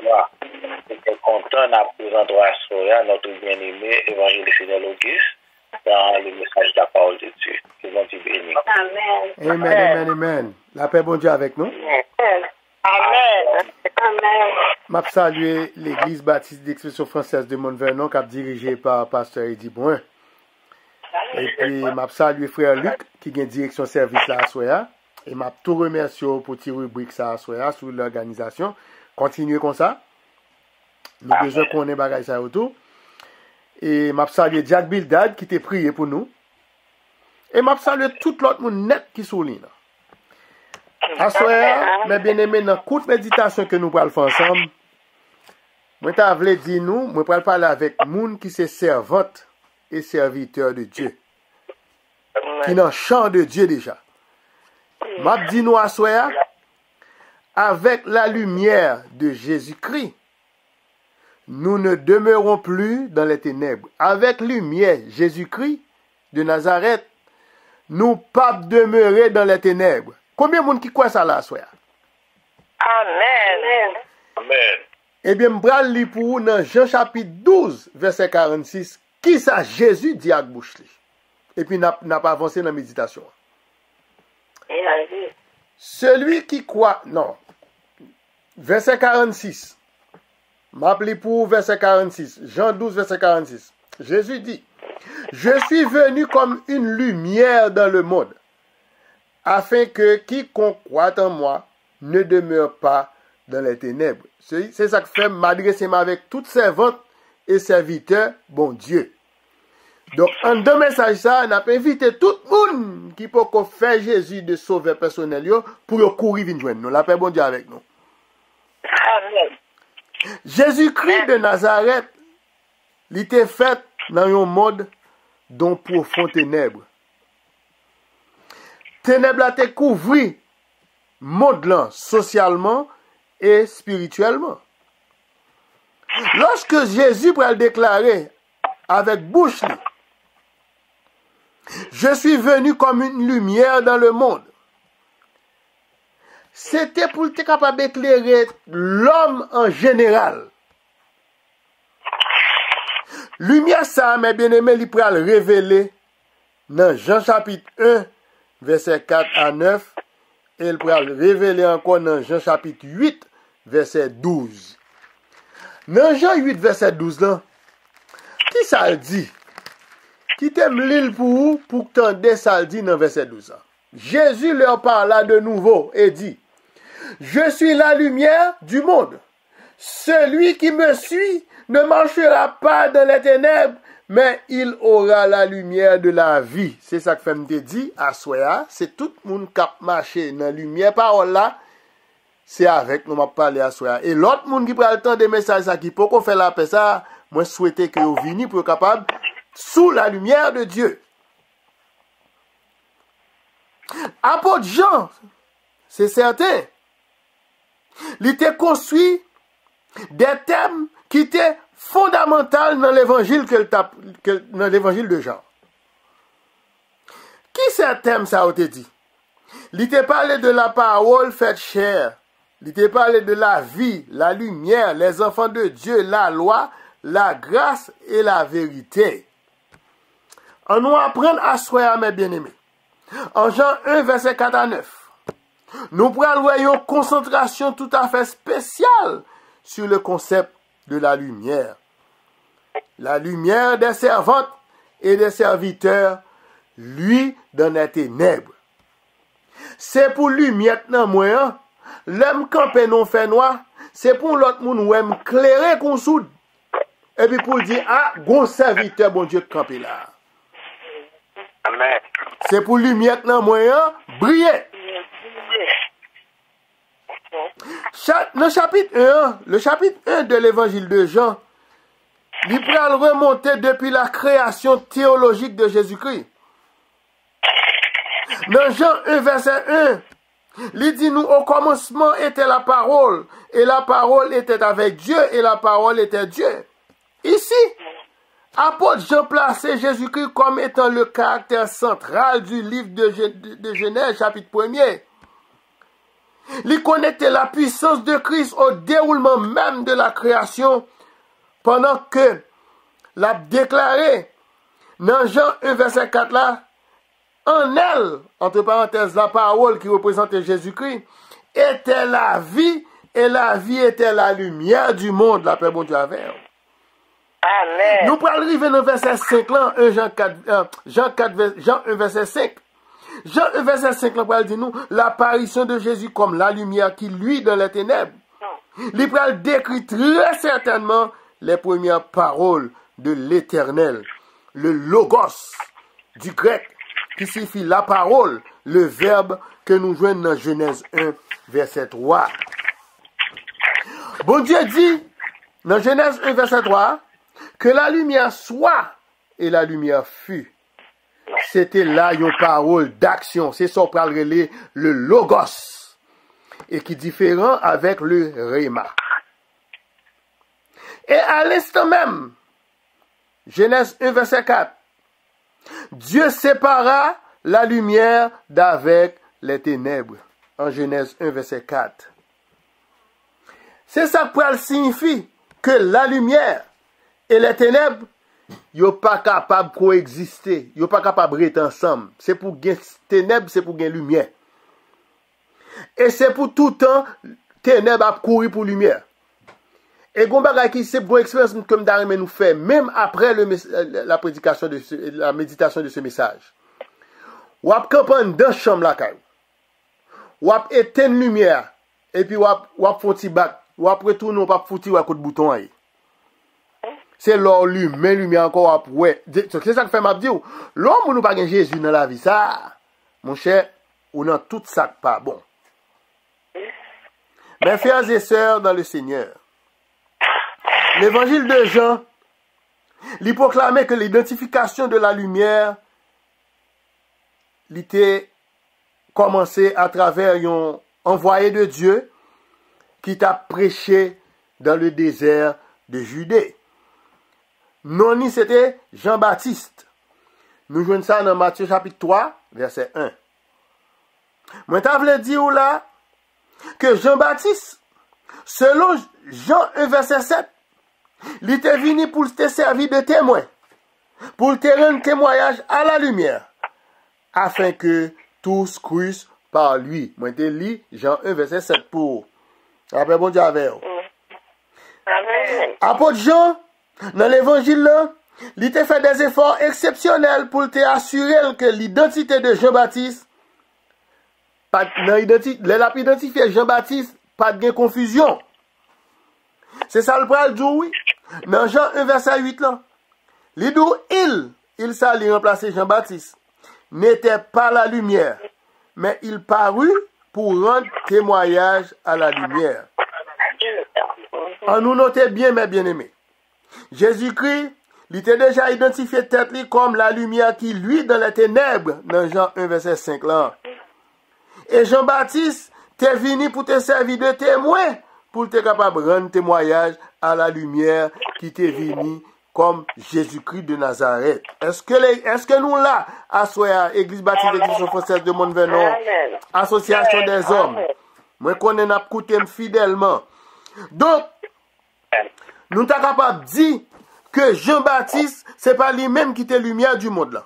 moi. J'étais content de présenter à Soya, notre bien-aimé évangéliste Auguste, dans le message de la parole de Dieu. Que bon Dieu bénisse. Amen. Amen, amen, amen. La paix, bon Dieu, avec nous. Amen. Amen. M'a salué l'Église baptiste d'expression française de Mont-Vernon, qui est dirigée par Pasteur Eddie Brun. Et puis, m'a salué frère Luc, qui est direction service là à Soya. Et m'a tout remercié pour tirer rubrique ça à Soya sur l'organisation. Continuez comme ça. Nous besoin qu'on ait bagage ça autour. Et m'a salué Jack Bildad, qui t'a prié pour nous. Et m'a salué tout l'autre monde net qui souligne. À Soya, mes bien-aimés, dans toute méditation que nous allons faire ensemble, moi, je voulais dire nous, moi, je parler avec monde qui sont servantes et serviteurs de Dieu. Qui dans le champ de Dieu déjà. M'a dit nous à Soya, avec la lumière de Jésus-Christ, nous ne demeurons plus dans les ténèbres. Avec lumière Jésus-Christ de Nazareth, nous pas demeurer dans les ténèbres. Combien de monde qui croit ça là, Soya? Amen. Amen. Eh bien, je vais lire pour vous dans Jean chapitre 12, verset 46, qui ça Jésus dit à bouche. Et puis, n'a pas avancé dans la méditation. Celui qui croit, non, verset 46. M'appelez pour verset 46. Jean 12, verset 46. Jésus dit, je suis venu comme une lumière dans le monde, afin que quiconque croit en moi ne demeure pas dans les ténèbres. C'est ça que fait m'adresser avec toutes servantes et serviteurs, bon Dieu. Donc, en deux messages, ça, on a invité tout le monde qui peut faire Jésus de sauveur personnel pour courir venir joindre nous. La paix, bon Dieu, avec nous. Amen. Jésus-Christ de Nazareth, il était fait dans un monde dont profond ténèbres. Ténèbres a été couvert, monde là, socialement et spirituellement. Lorsque Jésus peut le déclarer avec bouche, je suis venu comme une lumière dans le monde. C'était pour être capable d'éclairer l'homme en général. Lumière ça, mes bien-aimés, il peut le révéler dans Jean chapitre 1, verset 4 à 9, et il peut le révéler encore dans Jean chapitre 8, verset 12. Dans Jean 8, verset 12, là, qui ça le dit? Qui t'aime l'île pour vous, pour que t'entendez ça le dit dans verset 12. Jésus leur parla de nouveau et dit, je suis la lumière du monde. Celui qui me suit ne marchera pas dans les ténèbres, mais il aura la lumière de la vie. C'est ça que Femme te dit à Soya. C'est tout le monde qui a marché dans la lumière. Parole là, c'est avec nous, m'a parlé à Soya. Et l'autre monde qui prend le temps des messages qui peut qu'on fait la paix ça, moi souhaiter que vous veniez pour être capable sous la lumière de Dieu. Apôtre Jean, c'est certain, il était construit des thèmes qui étaient fondamentaux dans l'évangile dans l'évangile de Jean. Qui ces thèmes ça a été dit? Il était parlé de la parole faite chair. Il était parlé de la vie, la lumière, les enfants de Dieu, la loi, la grâce et la vérité. On nous apprendre à soyer, mes bien-aimés. En Jean 1, verset 4 à 9, nous prenons une concentration tout à fait spéciale sur le concept de la lumière. La lumière des servantes et des serviteurs, lui, dans les ténèbres. C'est pour lumière dans moi, l'homme campé non fait noir, c'est pour l'autre monde où aime clairer qu'on soude. Et puis pour dire, ah, bon serviteur, bon Dieu, campé là. Amen. C'est pour lumière dans moi, briller. Le chapitre 1 de l'évangile de Jean, il peut remonter depuis la création théologique de Jésus-Christ. Dans Jean 1, verset 1, il dit nous, au commencement était la parole, et la parole était avec Dieu, et la parole était Dieu. Ici, apôtre Jean plaçait Jésus-Christ comme étant le caractère central du livre de Genèse, chapitre 1er. Il connectait la puissance de Christ au déroulement même de la création pendant que l'a déclaré dans Jean 1 verset 4 là, en elle, entre parenthèses, la parole qui représentait Jésus-Christ, était la vie, et la vie était la lumière du monde, la paix bon Dieu avec. Amen. Nous pourrons arriver dans verset 5 là, Jean 1 verset 5. Jean 1 verset 5 là, pour dire nous, l'apparition de Jésus comme la lumière qui luit dans les ténèbres. Il pourra décrit très certainement les premières paroles de l'Éternel, le logos du grec, qui signifie la parole, le verbe que nous joignons dans Genèse 1, verset 3. Bon Dieu dit, dans Genèse 1, verset 3, que la lumière soit, et la lumière fut. C'était là une parole d'action. C'est ça qu'on parle le logos, et qui est différent avec le réma. Et à l'instant même, Genèse 1, verset 4, Dieu sépara la lumière d'avec les ténèbres. En Genèse 1, verset 4. C'est ça que signifie que la lumière et les ténèbres, ils ne sont pas capables de coexister. Ils ne sont pas capables d'être ensemble. C'est pour gagner ténèbres, c'est pour gagner lumière. Et c'est pour tout le temps, ténèbres a courir pour lumière. Et qui c'est pour expérience comme Darime nous fait, même après la prédication la méditation de ce message. Ou ap campan dans chambre la caille. Ou ap éteindre lumière et puis ou ap foti bac, ou ap retourner ou pas fouti ou à coup de bouton aí. C'est l'or lumière lumière encore ap ouais. C'est ça que fait m'a dit ou l'homme nous pas gen Jésus dans la vie ça. Mon cher, ou dans tout ça pas bon. Mes frères et sœurs dans le Seigneur, l'évangile de Jean, il proclamait que l'identification de la lumière était commencé à travers un envoyé de Dieu qui t'a prêché dans le désert de Judée. Non, c'était Jean-Baptiste. Nous jouons ça dans Matthieu chapitre 3, verset 1. Moi, t'as voulu dire là que Jean-Baptiste, selon Jean 1, verset 7, il était venu pour te servir de témoin, pour te rendre témoignage à la lumière, afin que tous crussent par lui. Moi, je lis Jean 1, verset 7 pour. Après, bon Dieu avec vous. Apôtre Jean, dans l'évangile là, il a fait des efforts exceptionnels pour te assurer que l'identité de Jean-Baptiste, l'a identifié Jean-Baptiste, pas de confusion. C'est ça le pral dit oui. Dans Jean 1, verset 8 là, il dit il s'allait remplacer Jean-Baptiste, n'était pas la lumière, mais il parut pour rendre témoignage à la lumière. En nous notez bien, mes bien-aimés. Jésus-Christ, il était déjà identifié tête comme la lumière qui luit dans les ténèbres, dans Jean 1, verset 5 là. Et Jean-Baptiste, t'es venu pour te servir de témoin, pour te capable de rendre témoignage à la lumière qui t'est venue comme Jésus-Christ de Nazareth. Est-ce que nous là, à Soya, Église baptiste d'Église française de Mont-Vernon, Association des hommes, moi qu'on a écouté fidèlement. Donc, nous sommes capables de dire que Jean-Baptiste, c'est pas lui-même qui était lumière du monde là.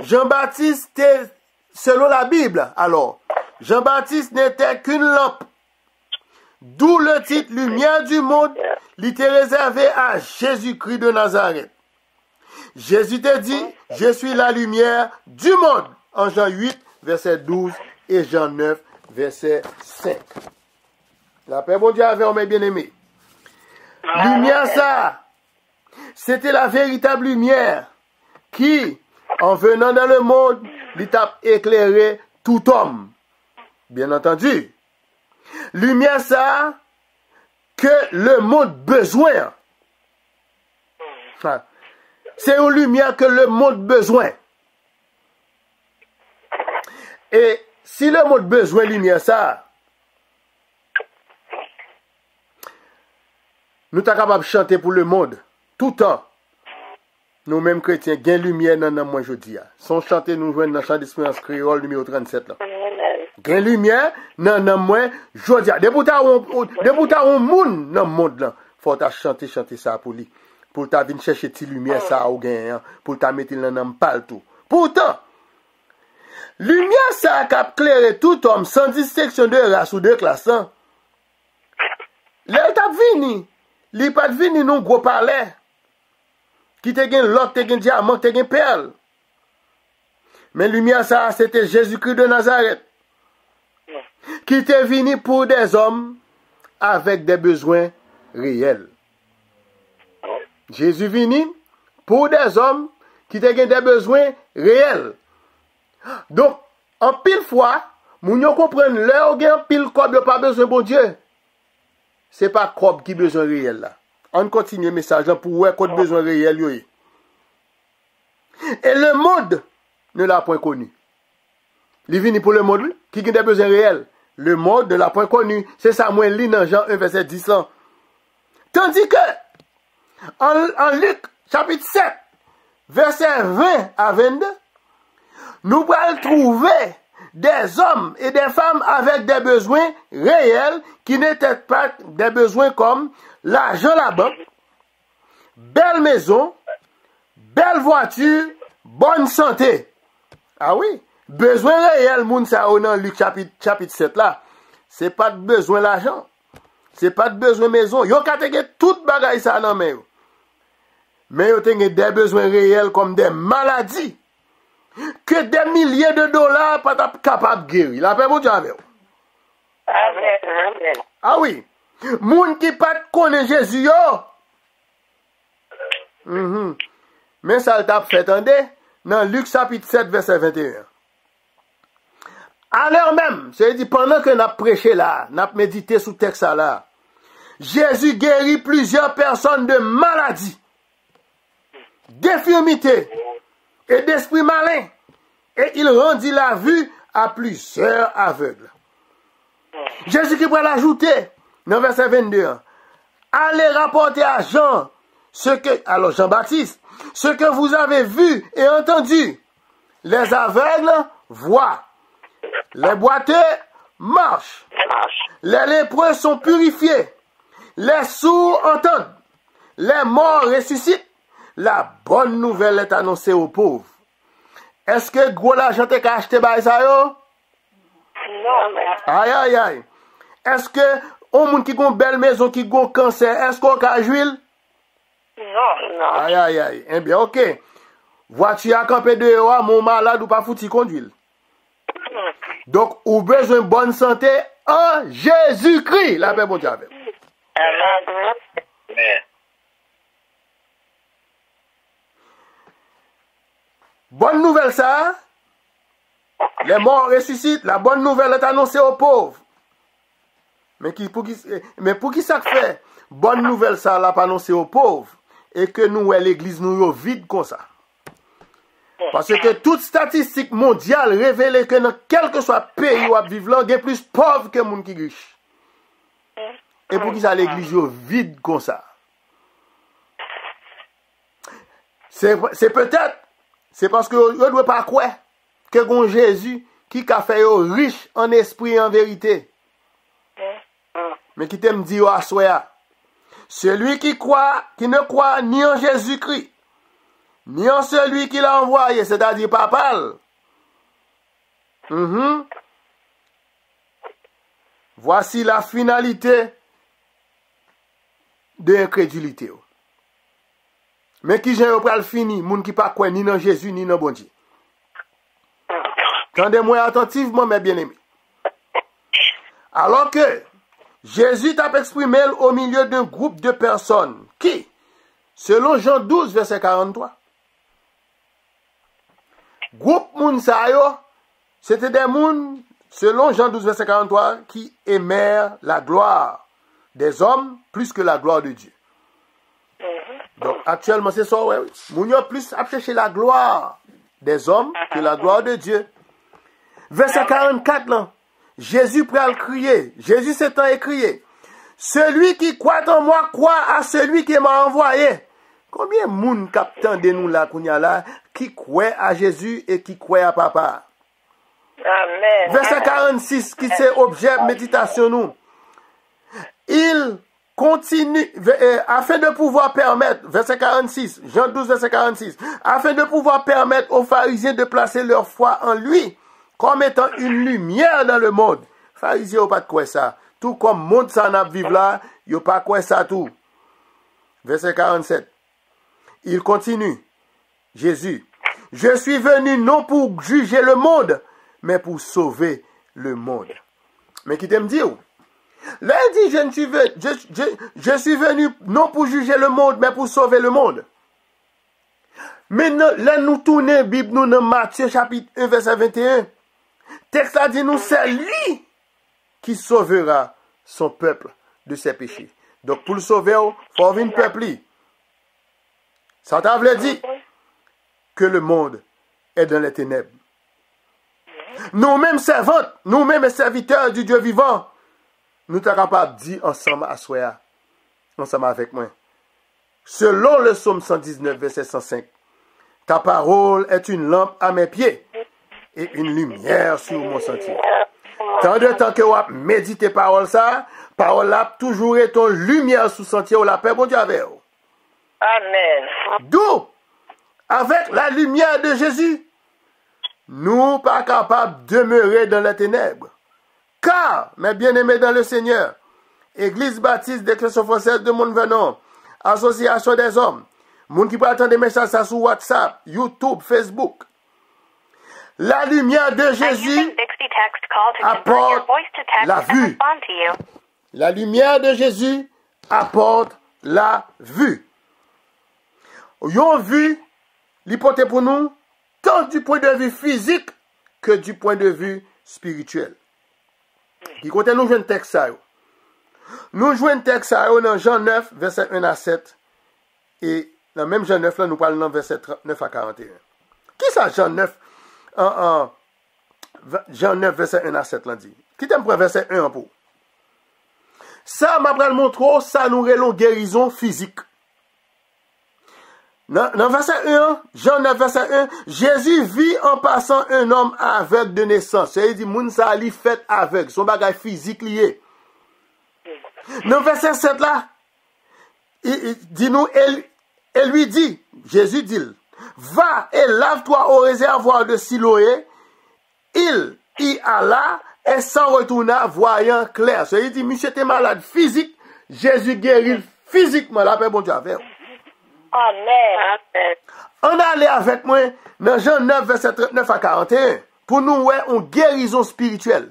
Jean-Baptiste était, selon la Bible, alors, Jean-Baptiste n'était qu'une lampe. D'où le titre Lumière du monde, il était réservé à Jésus-Christ de Nazareth. Jésus te dit, je suis la lumière du monde, en Jean 8, verset 12, et Jean 9, verset 5. La paix, bon Dieu, avec mes bien-aimés. Lumière, ça, c'était la véritable lumière qui, en venant dans le monde, il t'a éclairé tout homme. Bien entendu. Lumière, ça, que le monde besoin. C'est une lumière que le monde besoin. Et si le monde besoin de lumière, ça, nous sommes capables de chanter pour le monde, tout le temps. Nous-mêmes chrétiens, gain lumière dans moi aujourd'hui. Son chanter nous joignent dans le chant d'espérance créole numéro 37. Là. Gen lumière nan moi, jodi a. Depuis ta on moun nan monde là, faut ta chanter ça pour lui. Pour ta vinn chercher ti lumière ça ou gen, pour ta mettre nan pal tout. Pourtant, lumière ça qui éclairé tout homme sans distinction de race ou de classe. Là t'a vini, li pas vini non gros palais. Qui te gen l'or, te gen diamant, te gen perle. Mais lumière ça c'était Jésus-Christ de Nazareth. Qui était venu pour des hommes avec des besoins réels. Jésus venu pour des hommes qui ont des besoins réels. Donc, en pile fois, nous comprenons leur gain pile cob pas besoin bon Dieu. C'est pas cob qui besoin réel là. On continue le message là pour voir qu'on besoin réel yo. Et le monde ne l'a point connu. Il venu pour le monde qui a des besoins réels. Le monde ne l'a point connu. C'est ça, moi, lis dans Jean 1, verset 10. Tandis que, en Luc, chapitre 7, verset 20 à 22, nous allons trouver des hommes et des femmes avec des besoins réels qui n'étaient pas des besoins comme l'argent à la banque, belle maison, belle voiture, bonne santé. Ah oui? Besoin réel, moun sa ou dans Luc chapitre 7 là. C'est pas de besoin l'argent. C'est pas de besoin maison. Yo ka te gen tout bagay ça nan men yo. Mais yo te gen des besoins réels comme des maladies que des milliers de dollars pas capable guérir. La paix bon Dieu avec. Amen. Ah oui. Moun qui pas connaît Jésus yo. Mais ça t'a fait entendre dans Luc chapitre 7 verset 21. À l'heure même, c'est-à-dire pendant que nous avons prêché là, nous avons médité sous texte là, Jésus guérit plusieurs personnes de maladies, d'infirmités et d'esprits malins, et il rendit la vue à plusieurs aveugles. Jésus qui va l'ajouter dans verset 22, allez rapporter à Jean alors Jean-Baptiste, ce que vous avez vu et entendu. Les aveugles voient. Les boiteux marchent. Les lépreux sont purifiés. Les sourds entendent. Les morts ressuscitent. La bonne nouvelle est annoncée aux pauvres. Est-ce que gros l'argent t'es acheté par ça yo? Non, mais... Aïe. Est-ce que au monde qui a une belle maison, qui a un cancer, est-ce qu'on a huile? Non. Aïe. Eh bien, ok. Voiture à camper dehors, mon malade ou pas foutu conduire. Donc, ou besoin de bonne santé en Jésus-Christ. La paix, bon Dieu. Amen. Bonne nouvelle, ça. Les morts ressuscitent. La bonne nouvelle est annoncée aux pauvres. Mais pour qui ça fait? Bonne nouvelle, ça, l'a pas annoncé aux pauvres. Et que nous, l'église, nous, vide comme ça. Parce que toute statistique mondiale révèle que dans quel que soit le pays où on vit là, il y a plus pauvres que les gens qui riches. Et pour qui ça l'église vide comme ça? C'est peut-être, c'est parce que ne doit pas croire que Jésus qui a fait riche en esprit et en vérité. Mais qui t'aime dire à soi, celui qui ne croit ni en Jésus-Christ, ni en celui qui l'a envoyé, c'est-à-dire Papa. Voici la finalité de l'incrédulité. Mais qui j'ai pas le fini, moun qui pas quoi ni dans Jésus ni dans bon Dieu. Tendez-moi attentivement, mes bien-aimés. Alors que Jésus t'a exprimé au milieu d'un groupe de personnes qui, selon Jean 12, verset 43, groupe moun sa yo, c'était des moun, selon Jean 12, verset 43, qui aimèrent la gloire des hommes plus que la gloire de Dieu. Donc, actuellement, c'est ça, ouais. Moun yo plus à chercher la gloire des hommes que la gloire de Dieu. Verset 44, là, Jésus prêt à le crier. Jésus s'étant écrié. Celui qui croit en moi, croit à celui qui m'a envoyé. Combien de moun captant de nous là, qui croit à Jésus et qui croit à Papa? Amen. Verset 46, qui c'est objet méditation nous. Il continue, afin de pouvoir permettre, verset 46, Jean 12, verset 46, afin de pouvoir permettre aux pharisiens de placer leur foi en lui, comme étant une lumière dans le monde. Pharisiens n'ont pas de quoi ça. Tout comme monde ça n'a vivre là, ils n'ont pas quoi ça tout. Verset 47. Il continue. Jésus. Je suis venu non pour juger le monde, mais pour sauver le monde. Mais qui t'aime dire? Là, il dit, je suis venu non pour juger le monde, mais pour sauver le monde. Maintenant, là, nous tournons la Bible, nous, dans Matthieu, chapitre 1, verset 21. Texte là dit nous, c'est lui qui sauvera son peuple de ses péchés. Donc, pour le sauver, il faut avoir un peuple. Ça t'a veut dire que le monde est dans les ténèbres. Nous-mêmes servantes, nous-mêmes serviteurs du Dieu vivant, nous sommes capables de dire ensemble à soi, ensemble avec moi. Selon le psaume 119, verset 105, ta parole est une lampe à mes pieds et une lumière sur mon sentier. Tant de temps que vous méditez parole ça, parole là toujours est une lumière sur le sentier où la paix, bon Dieu, avec vous. Amen. D'où, avec la lumière de Jésus, nous pas capables de demeurer dans les ténèbres. Car, mes bien-aimés dans le Seigneur, Église baptiste d'Expression française de Mont-Vernon, Association des hommes, monde qui peut attendre des messages sur WhatsApp, YouTube, Facebook. La lumière de Jésus apporte la vue. La lumière de Jésus apporte la vue. Yon vue, l'hypothèse pour nous, tant du point de vue physique que du point de vue spirituel. Qui compte nous jouons un texte ça. Nous jouons un texte ça dans Jean 9, verset 1 à 7. Et dans même Jean 9, là, nous parlons dans verset 9 à 41. Qui ça Jean 9, Jean 9, verset 1 à 7, là dit? Qui t'aime pour verset 1 en pour? Ça, m'a pris le montrer, ça nous relons guérison physique. Dans verset 1, Jean 9, verset 1, Jésus vit en passant un homme aveugle de naissance. C'est-à-dire, dit, moun sa li fait aveugle, son bagage physique lié. Dans verset 7 là, il dit nous, elle lui dit, Jésus dit, va et lave-toi au réservoir de Siloé. Il y alla et s'en retourna voyant clair. C'est-à-dire, dit, monsieur était malade physique, Jésus guérit physiquement, la paix bon Dieu avec. Amen. On allait avec moi dans Jean 9, verset 39 à 41 pour nous voir une guérison spirituelle.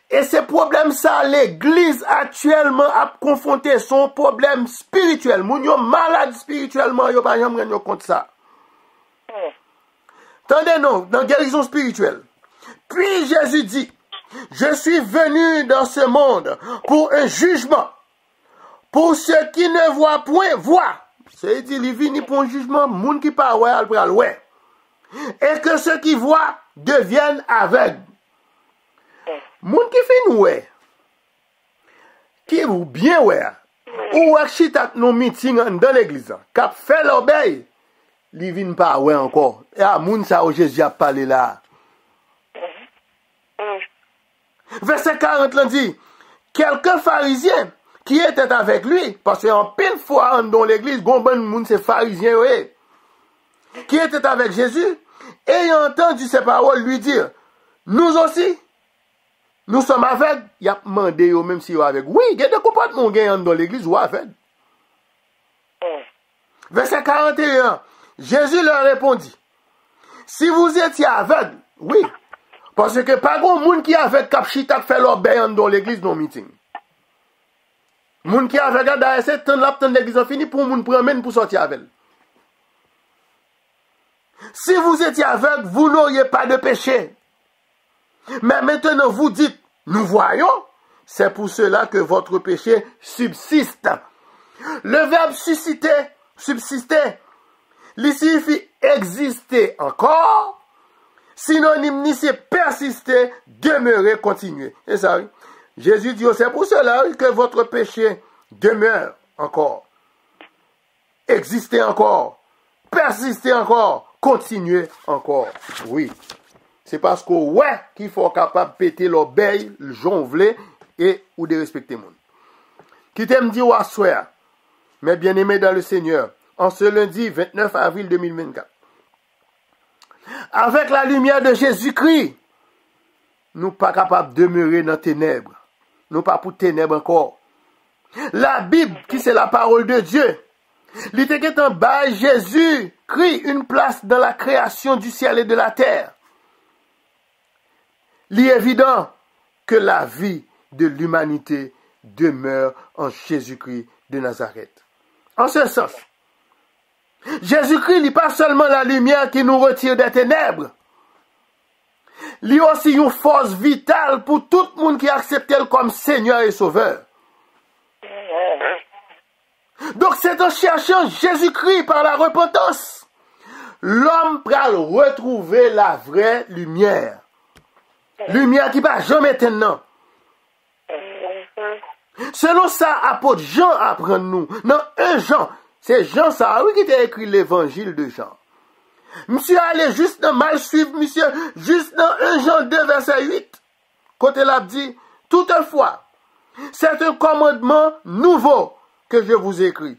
Et ce problème ça, l'église actuellement a confronté son problème spirituel. Moun yo malade spirituellement, yo pas jamais rendu compte ça. Tendez-nous, dans guérison spirituelle. Puis Jésus dit, je suis venu dans ce monde pour un jugement. Pour ceux qui ne voient point, voient. C'est-à-dire, il vient pour un jugement, moun qui pas ouais, al pral ouais. Et que ceux qui voient deviennent aveugles. Moun qui fait ouais. Qui ou bien ouais. Ou chita nos meeting dans l'église. Cap fait l'obéi. Il vient pas ouais encore. Et à moun ça où Jésus a parlé là. Verset 40 là dit, quelques pharisiens qui était avec lui, parce qu'en pile fois dans l'église, gomben moun c'est pharisien, ouais, qui était avec Jésus, ayant entendu ses paroles lui dire, nous aussi, nous sommes aveugles, il a demandé même si vous avec. Oui, il y a des comportements dans l'église ou aveugles. Verset 41, Jésus leur répondit, si vous étiez aveugle, oui, parce que pas grand monde qui est aveugle cap chita fait l'obéissance dans l'église dans meeting. Moun qui avait regardé cette temps l'église fini pour moun promène pour sortir avec. Si vous étiez aveugle, vous n'auriez pas de péché. Mais maintenant vous dites, nous voyons, c'est pour cela que votre péché subsiste. Le verbe subsister, il signifie exister encore. Synonyme ni c'est persister, demeurer, continuer. C'est ça, oui. Jésus dit, c'est pour cela que votre péché demeure encore. Exister encore. Persister encore. Continuer encore. Oui. c'est parce que ouais qu'il faut capable péter l'obéi, le jonvler et ou de respecter monde. Qui t'aime dire ou assoir, mes bien-aimés dans le Seigneur, en ce lundi 29 avril 2024. Avec la lumière de Jésus-Christ, nous pas capables de demeurer dans les ténèbres. Nous pas pour ténèbres encore. La Bible, qui c'est la parole de Dieu, l'était en bas, Jésus-Christ une place dans la création du ciel et de la terre. Il est évident que la vie de l'humanité demeure en Jésus-Christ de Nazareth. En ce sens, Jésus-Christ n'est pas seulement la lumière qui nous retire des ténèbres. Il est aussi une force vitale pour tout le monde qui accepte comme Seigneur et Sauveur. Donc c'est en cherchant Jésus-Christ par la repentance, l'homme peut retrouver la vraie lumière. Lumière qui ne va jamais éteindre. Selon ça, apôtre Jean apprend nous. Dans 1 Jean, c'est Jean ça, oui, qui a écrit l'évangile de Jean. Monsieur allez juste dans mal suivre, monsieur, juste dans 1 Jean 2, verset 8. Côté là dit, toutefois, c'est un commandement nouveau que je vous écris.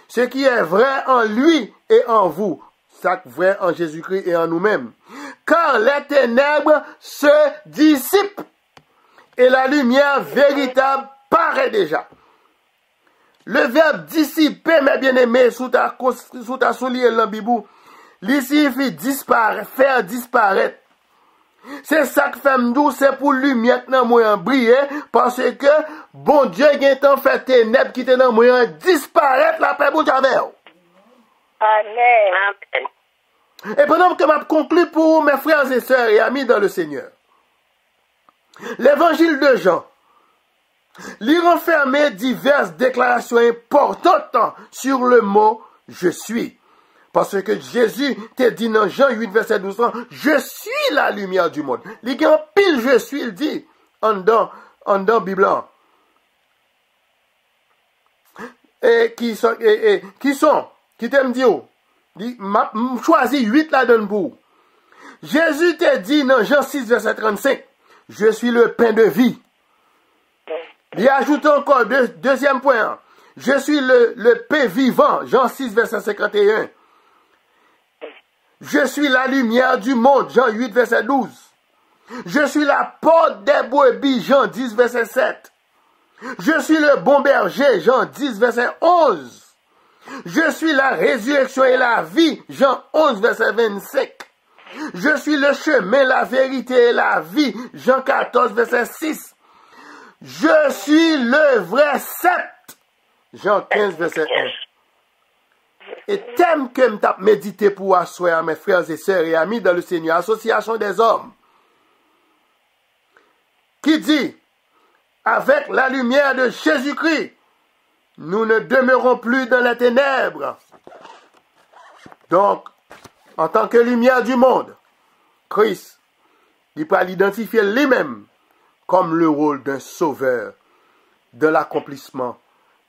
Ce qui est vrai en lui et en vous. Ça vrai en Jésus-Christ et en nous-mêmes. Car les ténèbres se dissipent et la lumière véritable paraît déjà. Le verbe dissiper, mes bien-aimés, sous ta soulier l'ambibou, il signifie disparaître, faire disparaître. C'est ça que fait nous, c'est pour lumière dans moyen briller, parce que bon Dieu a fait ténèbres qui étaient dans moyen disparaître la paix pour Dieu. Amen. Et pendant que je conclue pour mes frères et sœurs et amis dans le Seigneur, l'évangile de Jean, il renfermait diverses déclarations importantes sur le mot « je suis ». Parce que Jésus t'a dit dans Jean 8, verset 12, « Je suis la lumière du monde ». Il y a un pile « je suis », il dit, en dans Bible. Et qui t'aime dire, il m'a choisi 8 là-dedans pour. Jésus t'a dit dans Jean 6, verset 35, « Je suis le pain de vie ». Il ajoute encore deuxième point. Je suis le pain vivant. Jean 6, verset 51. Je suis la lumière du monde. Jean 8, verset 12. Je suis la porte des brebis. Jean 10, verset 7. Je suis le bon berger. Jean 10, verset 11. Je suis la résurrection et la vie. Jean 11, verset 25. Je suis le chemin, la vérité et la vie. Jean 14, verset 6. Je suis le vrai sept. Jean 15, verset 1. Et thème que m'tap médité pour asseoir mes frères et sœurs et amis dans le Seigneur, Association des hommes, qui dit, avec la lumière de Jésus-Christ, nous ne demeurons plus dans les ténèbres. Donc, en tant que lumière du monde, Christ, il peut l'identifier lui-même comme le rôle d'un sauveur de l'accomplissement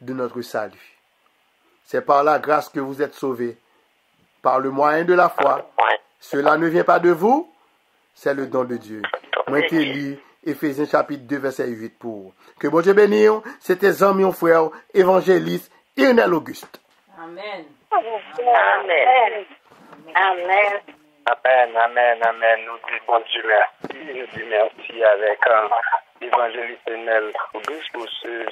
de notre salut. C'est par la grâce que vous êtes sauvés, par le moyen de la foi. Cela ne vient pas de vous, c'est le don de Dieu. Moi qui lis Éphésiens chapitre 2, verset 8 pour. Que bon Dieu bénisse, c'était amis, frère, évangéliste, Irnel Auguste. Amen. Amen. Amen. Amen, amen, amen. Nous disons bon Dieu merci. Nous disons merci avec l'évangéliste Irnel Auguste pour ce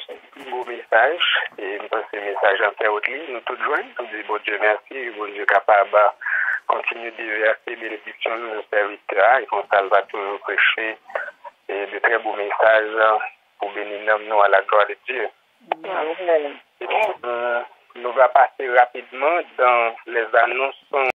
beau message. Et pour ce message en fait autre nous tous joignent. Nous disons bon Dieu merci. Bon Dieu capable de continuer de verser bénédiction à nos serviteurs. Et qu'on va toujours prêcher de très beaux messages pour bénir nous à la gloire de Dieu. Amen. Nous allons passer rapidement dans les annonces